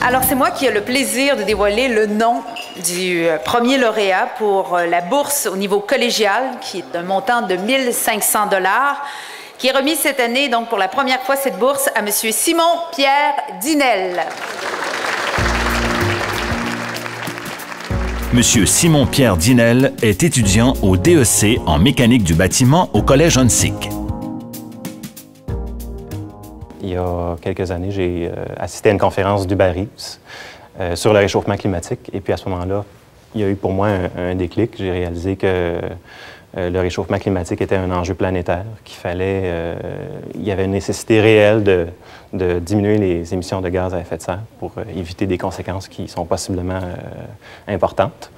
Alors, c'est moi qui ai le plaisir de dévoiler le nom du premier lauréat pour la bourse au niveau collégial, qui est d'un montant de 1 500 $, qui est remis cette année, donc pour la première fois, cette bourse à M. Simon-Pierre Dinel. Monsieur Simon-Pierre Dinel est étudiant au DEC en mécanique du bâtiment au Collège Huntsic. Il y a quelques années, j'ai assisté à une conférence d'Uber Eats sur le réchauffement climatique. Et puis à ce moment-là, il y a eu pour moi un déclic. J'ai réalisé que le réchauffement climatique était un enjeu planétaire, il y avait une nécessité réelle de diminuer les émissions de gaz à effet de serre pour éviter des conséquences qui sont possiblement importantes.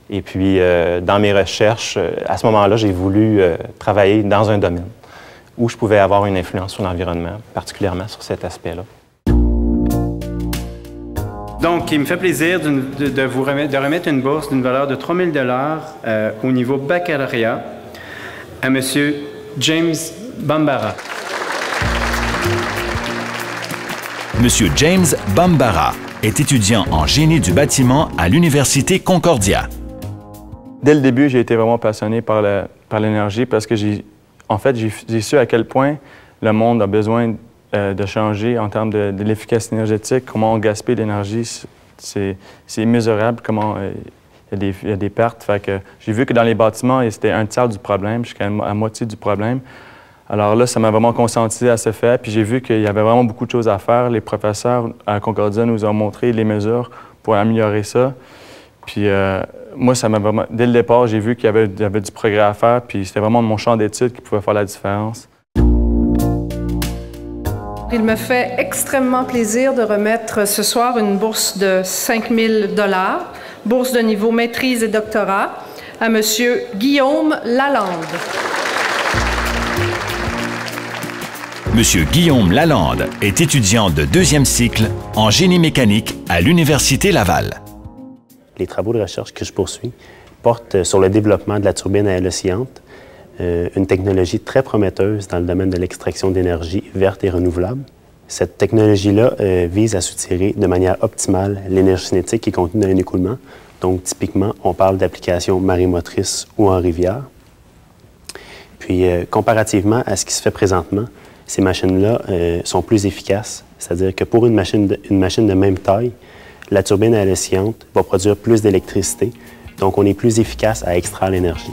Et puis, dans mes recherches, à ce moment-là, j'ai voulu travailler dans un domaine où je pouvais avoir une influence sur l'environnement, particulièrement sur cet aspect-là. Donc, il me fait plaisir de remettre une bourse d'une valeur de 3 000 $ au niveau baccalauréat à M. James Bambara. Monsieur James Bambara est étudiant en génie du bâtiment à l'Université Concordia. Dès le début, j'ai été vraiment passionné par l'énergie parce que j'ai su à quel point le monde a besoin de changer en termes de l'efficacité énergétique, comment on gaspille l'énergie, c'est immesurable, comment il y a des pertes. Fait que j'ai vu que dans les bâtiments, c'était un tiers du problème, jusqu'à la moitié du problème. Alors là, ça m'a vraiment conscientisé à ce fait, puis j'ai vu qu'il y avait vraiment beaucoup de choses à faire. Les professeurs à Concordia nous ont montré les mesures pour améliorer ça. Puis moi, ça m'a vraiment... Dès le départ, j'ai vu qu'il y avait du progrès à faire, puis c'était vraiment mon champ d'études qui pouvait faire la différence. Il me fait extrêmement plaisir de remettre ce soir une bourse de 5 000 $, bourse de niveau maîtrise et doctorat, à M. Guillaume Lalande. Monsieur Guillaume Lalande est étudiant de 2e cycle en génie mécanique à l'Université Laval. Les travaux de recherche que je poursuis portent sur le développement de la turbine à aile oscillante, une technologie très prometteuse dans le domaine de l'extraction d'énergie verte et renouvelable. Cette technologie-là vise à soutirer de manière optimale l'énergie cinétique qui est contenue dans un écoulement. Donc, typiquement, on parle d'applications marémotrices ou en rivière. Puis, comparativement à ce qui se fait présentement, ces machines-là sont plus efficaces. C'est-à-dire que pour une machine de même taille, la turbine à aile oscillante va produire plus d'électricité. Donc, on est plus efficace à extraire l'énergie.